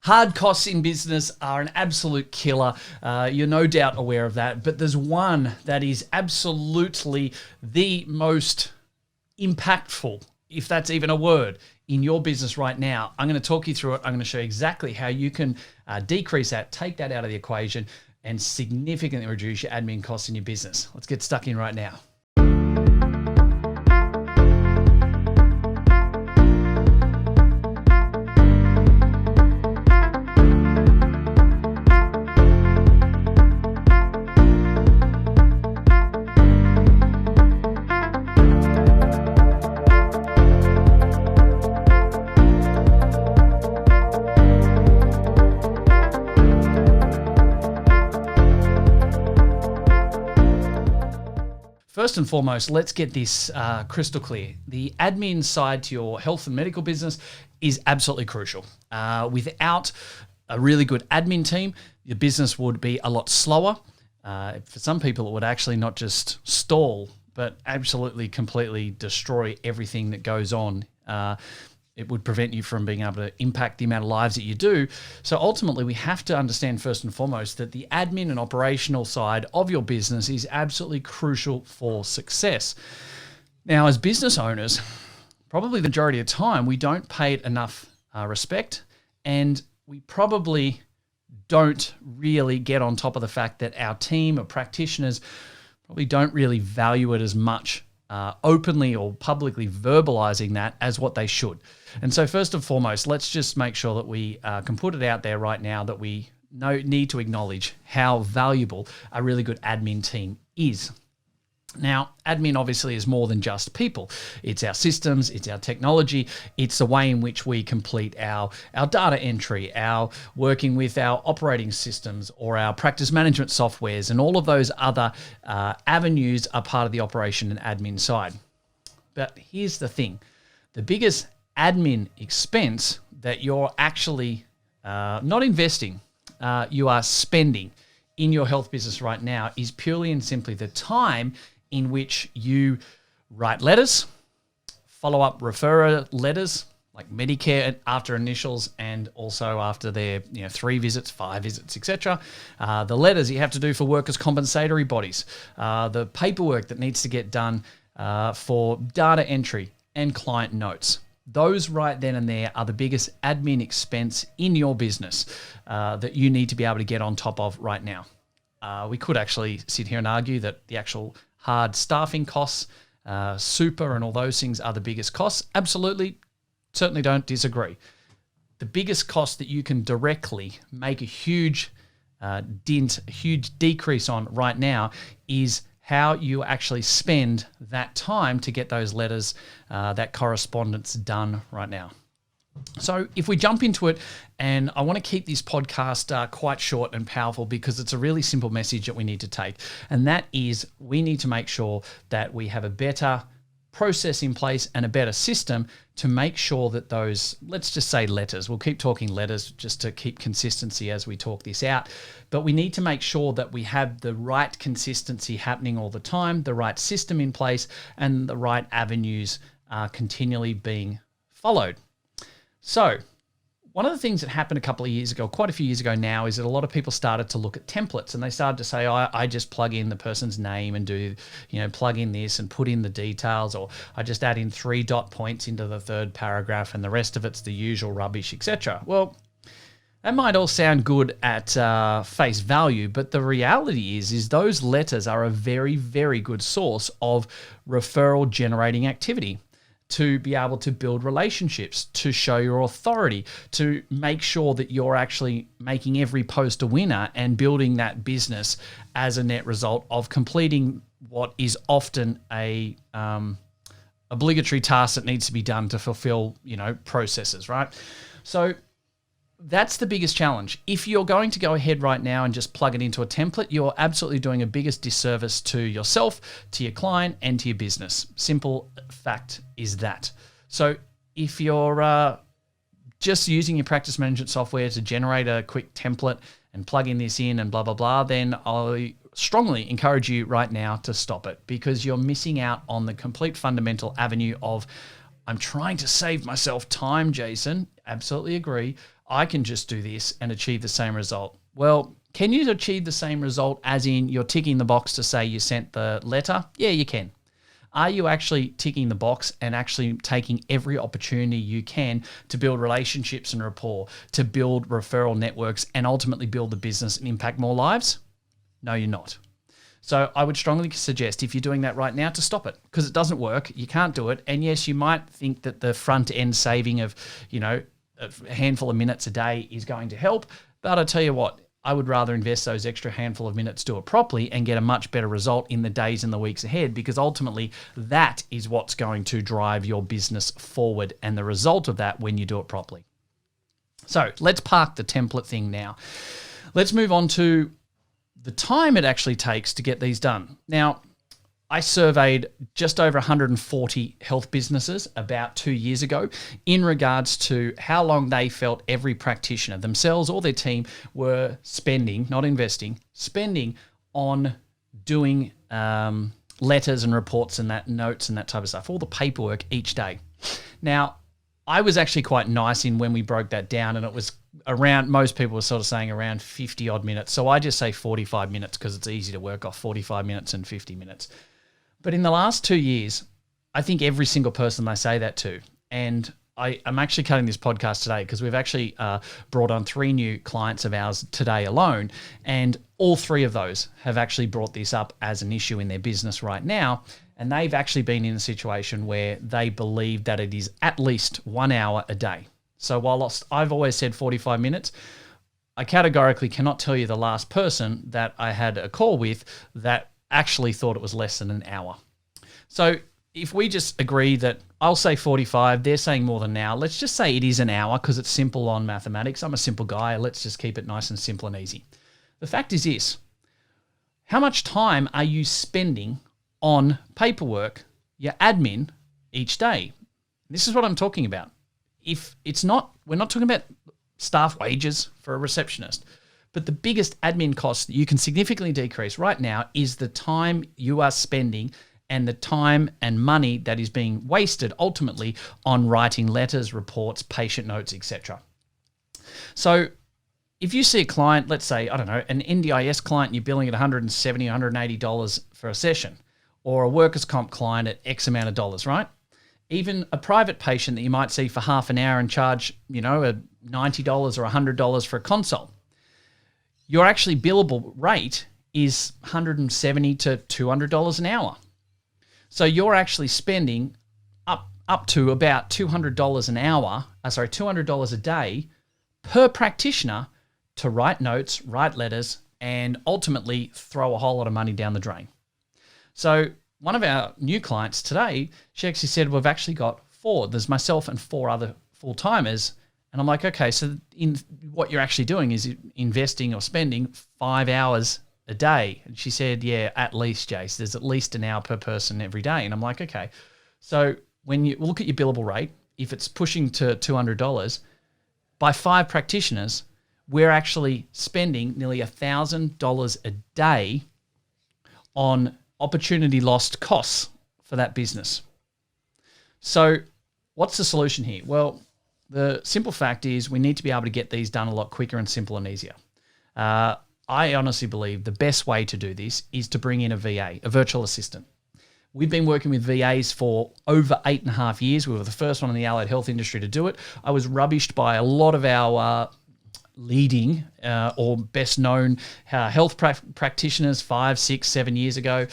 Hard costs in business are an absolute killer. You're no doubt aware of that. But there's one that is absolutely the most impactful, if that's even a word, in your business right now. I'm going to talk you through it. I'm going to show you exactly how you can decrease that, take that out of the equation, and significantly reduce your admin costs in your business. Let's get stuck in right now. First and foremost, let's get this crystal clear. The admin side to your health and medical business is absolutely crucial. Without a really good admin team, your business would be a lot slower. For some people, it would actually not just stall, but absolutely completely destroy everything that goes on. It would prevent you from being able to impact the amount of lives that you do. So ultimately, we have to understand first and foremost that the admin and operational side of your business is absolutely crucial for success. Now, as business owners, probably the majority of the time, we don't pay it enough respect, and we probably don't really get on top of the fact that our team of practitioners probably don't really value it as much openly or publicly verbalizing that as what they should. And so first and foremost, let's just make sure that we can put it out there right now that we need to acknowledge how valuable a really good admin team is. Now, admin obviously is more than just people. It's our systems, it's our technology, it's the way in which we complete our data entry, our working with our operating systems or our practice management softwares, and all of those other avenues are part of the operation and admin side. But here's the thing. The biggest admin expense that you're actually not investing, you are spending in your health business right now is purely and simply the time in which you write letters, follow up referrer letters like Medicare after initials and also after their 3 visits, 5 visits, etc. The letters you have to do for workers' compensatory bodies, the paperwork that needs to get done for data entry and client notes. Those right then and there are the biggest admin expense in your business that you need to be able to get on top of right now. We could actually sit here and argue that the actual hard staffing costs, super and all those things are the biggest costs. Absolutely, certainly don't disagree. The biggest cost that you can directly make a huge dent, a huge decrease on right now is how you actually spend that time to get those letters, that correspondence done right now. So if we jump into it, and I want to keep this podcast quite short and powerful because it's a really simple message that we need to take, and that is we need to make sure that we have a better process in place and a better system to make sure that those, let's just say letters, we'll keep talking letters just to keep consistency as we talk this out, but we need to make sure that we have the right consistency happening all the time, the right system in place, and the right avenues are continually being followed. So one of the things that happened a couple of years ago, quite a few years ago now, is that a lot of people started to look at templates and they started to say, I just plug in the person's name and do, plug in this and put in the details, or I just add in 3 dot points into the 3rd paragraph and the rest of it's the usual rubbish, etc. Well, that might all sound good at face value, but the reality is those letters are a very, very good source of referral generating activity, to be able to build relationships, to show your authority, to make sure that you're actually making every post a winner and building that business as a net result of completing what is often a obligatory task that needs to be done to fulfill, processes, right? So that's the biggest challenge. If you're going to go ahead right now and just plug it into a template, you're absolutely doing a biggest disservice to yourself, to your client, and to your business. Simple fact is that. So if you're just using your practice management software to generate a quick template and plugging this in and blah, blah, blah, then I strongly encourage you right now to stop it, because you're missing out on the complete fundamental avenue of, I'm trying to save myself time, Jason. Absolutely agree. I can just do this and achieve the same result. Well, can you achieve the same result as in you're ticking the box to say you sent the letter? Yeah, you can. Are you actually ticking the box and actually taking every opportunity you can to build relationships and rapport, to build referral networks, and ultimately build the business and impact more lives? No, you're not. So I would strongly suggest, if you're doing that right now, to stop it, because it doesn't work. You can't do it. And yes, you might think that the front end saving of, a handful of minutes a day is going to help. But I tell you what, I would rather invest those extra handful of minutes, do it properly, and get a much better result in the days and the weeks ahead, because ultimately that is what's going to drive your business forward, and the result of that when you do it properly. So let's park the template thing now. Let's move on to the time it actually takes to get these done. Now, I surveyed just over 140 health businesses about 2 years ago in regards to how long they felt every practitioner, themselves or their team, were spending, not investing, spending on doing letters and reports and that notes and that type of stuff, all the paperwork each day. Now, I was actually quite nice in when we broke that down, and it was around, most people were sort of saying around 50 odd minutes. So I just say 45 minutes because it's easy to work off 45 minutes and 50 minutes. But in the last 2 years, I think every single person they say that to, and I'm actually cutting this podcast today because we've actually brought on 3 new clients of ours today alone, and all 3 of those have actually brought this up as an issue in their business right now, and they've actually been in a situation where they believe that it is at least 1 hour a day. So while I've always said 45 minutes, I categorically cannot tell you the last person that I had a call with that actually thought it was less than an hour. So if we just agree that I'll say 45, they're saying more than an hour, let's just say it is an hour because it's simple on mathematics. I'm a simple guy. Let's just keep it nice and simple and easy. The fact is this: how much time are you spending on paperwork, your admin, each day? This is what I'm talking about. If it's not, we're not talking about staff wages for a receptionist, but the biggest admin cost that you can significantly decrease right now is the time you are spending and the time and money that is being wasted ultimately on writing letters, reports, patient notes, etc. So if you see a client, let's say, I don't know, an NDIS client, you're billing at $170, $180 for a session, or a workers' comp client at X amount of dollars, right? Even a private patient that you might see for half an hour and charge, a $90 or $100 for a consult. Your actually billable rate is $170 to $200 an hour. So you're actually spending up to about $200 an hour, $200 a day per practitioner to write notes, write letters, and ultimately throw a whole lot of money down the drain. So one of our new clients today, she actually said, we've actually got 4. There's myself and 4 other full-timers. And I'm like, okay, so in what you're actually doing is investing or spending 5 hours a day. And she said, yeah, at least, Jase. There's at least an hour per person every day. And I'm like, okay. So when you look at your billable rate, if it's pushing to $200, by 5 practitioners, we're actually spending nearly $1,000 a day on opportunity lost costs for that business. So what's the solution here? Well, the simple fact is we need to be able to get these done a lot quicker and simpler and easier. I honestly believe the best way to do this is to bring in a VA, a virtual assistant. We've been working with VAs for over 8.5 years. We were the first one in the allied health industry to do it. I was rubbished by a lot of our leading or best known health practitioners 5, 6, 7 years ago.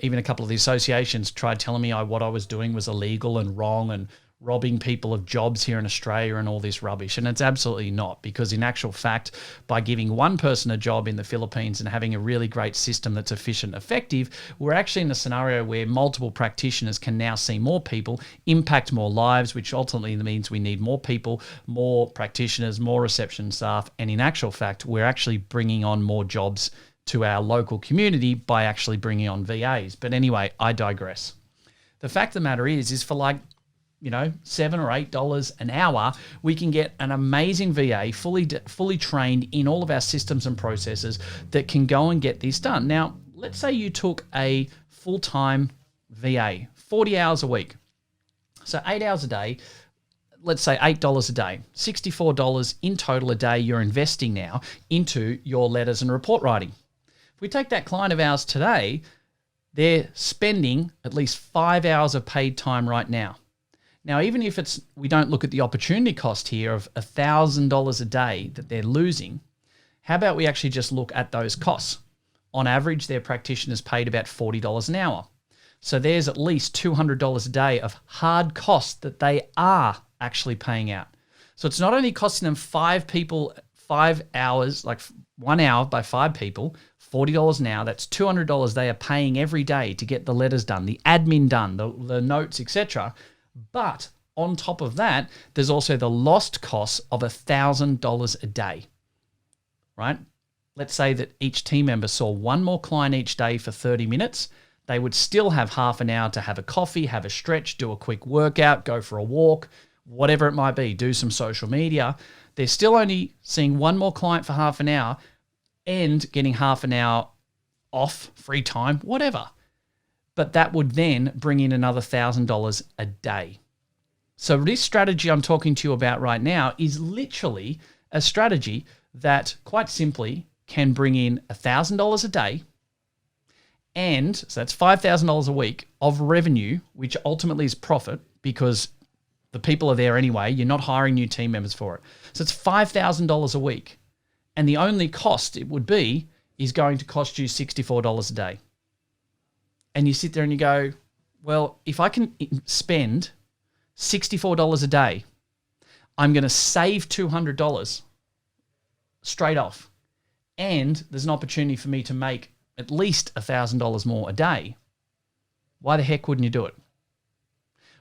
Even a couple of the associations tried telling me what I was doing was illegal and wrong and robbing people of jobs here in Australia and all this rubbish. And it's absolutely not, because in actual fact, by giving one person a job in the Philippines and having a really great system that's efficient and effective, we're actually in a scenario where multiple practitioners can now see more people, impact more lives, which ultimately means we need more people, more practitioners, more reception staff. And in actual fact, we're actually bringing on more jobs to our local community by actually bringing on VAs. But anyway, I digress. The fact of the matter is for like, $7 or $8 an hour, we can get an amazing VA fully trained in all of our systems and processes that can go and get this done. Now, let's say you took a full-time VA, 40 hours a week. So 8 hours a day, let's say $8 a day, $64 in total a day you're investing now into your letters and report writing. If we take that client of ours today, they're spending at least 5 hours of paid time right now. Now, even if we don't look at the opportunity cost here of $1,000 a day that they're losing, how about we actually just look at those costs? On average, their practitioners paid about $40 an hour. So there's at least $200 a day of hard costs that they are actually paying out. So it's not only costing them 5 hours, like 1 hour by 5 people, $40 an hour, that's $200 they are paying every day to get the letters done, the admin done, the notes, etc. But on top of that, there's also the lost costs of $1,000 a day, right? Let's say that each team member saw one more client each day for 30 minutes. They would still have half an hour to have a coffee, have a stretch, do a quick workout, go for a walk, whatever it might be, do some social media. They're still only seeing one more client for half an hour and getting half an hour off, free time, whatever. But that would then bring in another $1,000 a day. So this strategy I'm talking to you about right now is literally a strategy that quite simply can bring in $1,000 a day, and so that's $5,000 a week of revenue, which ultimately is profit because the people are there anyway. You're not hiring new team members for it. So it's $5,000 a week. And the only cost it would be is going to cost you $64 a day. And you sit there and you go, well, if I can spend $64 a day, I'm going to save $200 straight off. And there's an opportunity for me to make at least $1,000 more a day. Why the heck wouldn't you do it?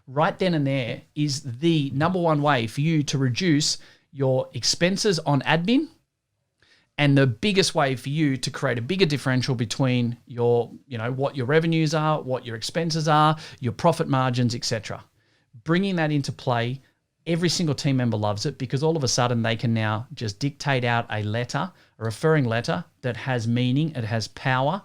Right then and there is the number one way for you to reduce your expenses on admin, and the biggest way for you to create a bigger differential between your, what your revenues are, what your expenses are, your profit margins, etc. Bringing that into play, every single team member loves it because all of a sudden they can now just dictate out a letter, a referring letter that has meaning, it has power.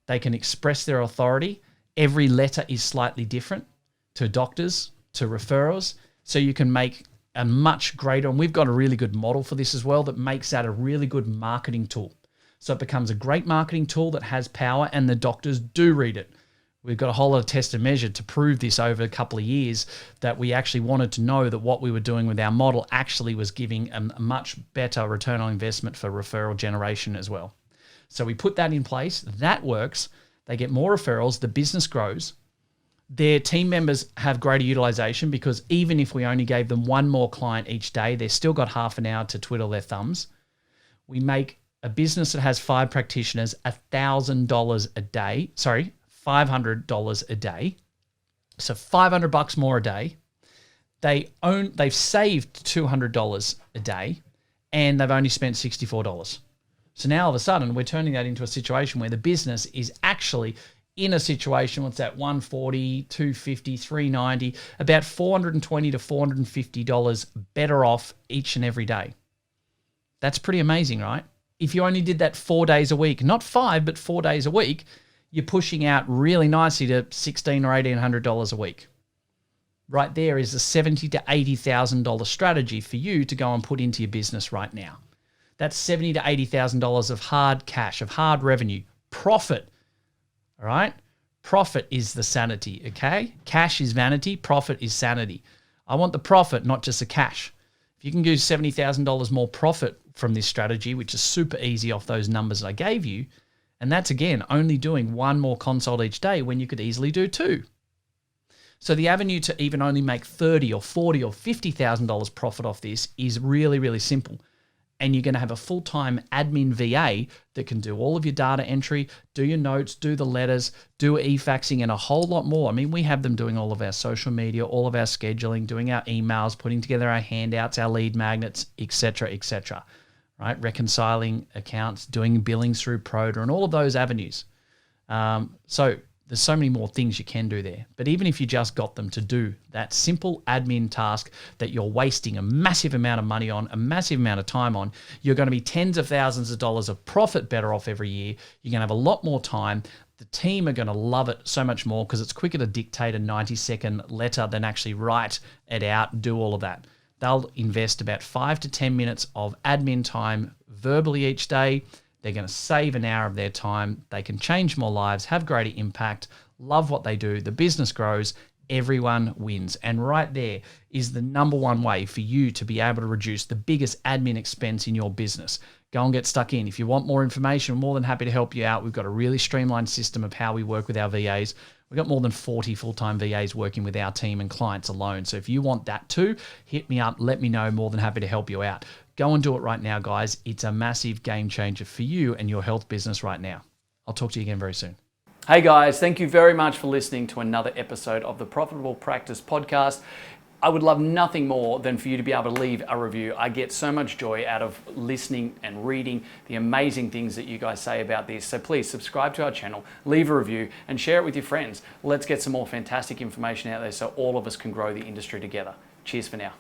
They can express their authority. Every letter is slightly different to doctors, to referrals, so you can make a much greater, and we've got a really good model for this as well that makes that a really good marketing tool. So it becomes a great marketing tool that has power, and the doctors do read it. We've got a whole lot of test and measure to prove this over a couple of years, that we actually wanted to know that what we were doing with our model actually was giving a much better return on investment for referral generation as well. So we put that in place. That works. They get more referrals. The business grows. Their team members have greater utilization because even if we only gave them one more client each day, they've still got half an hour to twiddle their thumbs. We make a business that has 5 practitioners $1,000 a day. Sorry, $500 a day. So $500 more a day. They've saved $200 a day, and they've only spent $64. So now all of a sudden we're turning that into a situation where the business is actually in a situation, what's that, $140, $250, $390, about $420 to $450 better off each and every day. That's pretty amazing, right? If you only did that 4 days a week, not 5, but 4 days a week, you're pushing out really nicely to $1,600 or $1,800 a week. Right there is a $70,000 to $80,000 strategy for you to go and put into your business right now. That's $70,000 to $80,000 of hard cash, of hard revenue, profit. All right? Profit is the sanity, okay? Cash is vanity, profit is sanity. I want the profit, not just the cash. If you can do $70,000 more profit from this strategy, which is super easy off those numbers I gave you, and that's, again, only doing one more consult each day when you could easily do 2. So the avenue to even only make $30,000 or $40,000 or $50,000 profit off this is really, really simple. And you're going to have a full-time admin VA that can do all of your data entry, do your notes, do the letters, do e-faxing, and a whole lot more. I mean, we have them doing all of our social media, all of our scheduling, doing our emails, putting together our handouts, our lead magnets, etc., right? Reconciling accounts, doing billings through Proda, and all of those avenues. So there's so many more things you can do there. But even if you just got them to do that simple admin task that you're wasting a massive amount of money on, a massive amount of time on, you're going to be tens of thousands of dollars of profit better off every year. You're going to have a lot more time. The team are going to love it so much more because it's quicker to dictate a 90-second letter than actually write it out and do all of that. they'll invest about 5 to 10 minutes of admin time verbally each day. They're going to save an hour of their time. They can change more lives, have greater impact, love what they do. The business grows. Everyone wins. And right there is the number one way for you to be able to reduce the biggest admin expense in your business. Go and get stuck in. If you want more information, we're more than happy to help you out. We've got a really streamlined system of how we work with our VAs. We've got more than 40 full-time VAs working with our team and clients alone. So if you want that too, hit me up, let me know. More than happy to help you out. Go and do it right now, guys. It's a massive game changer for you and your health business right now. I'll talk to you again very soon. Hey guys, thank you very much for listening to another episode of the Profitable Practice Podcast. I would love nothing more than for you to be able to leave a review. I get so much joy out of listening and reading the amazing things that you guys say about this. So please subscribe to our channel, leave a review, and share it with your friends. Let's get some more fantastic information out there so all of us can grow the industry together. Cheers for now.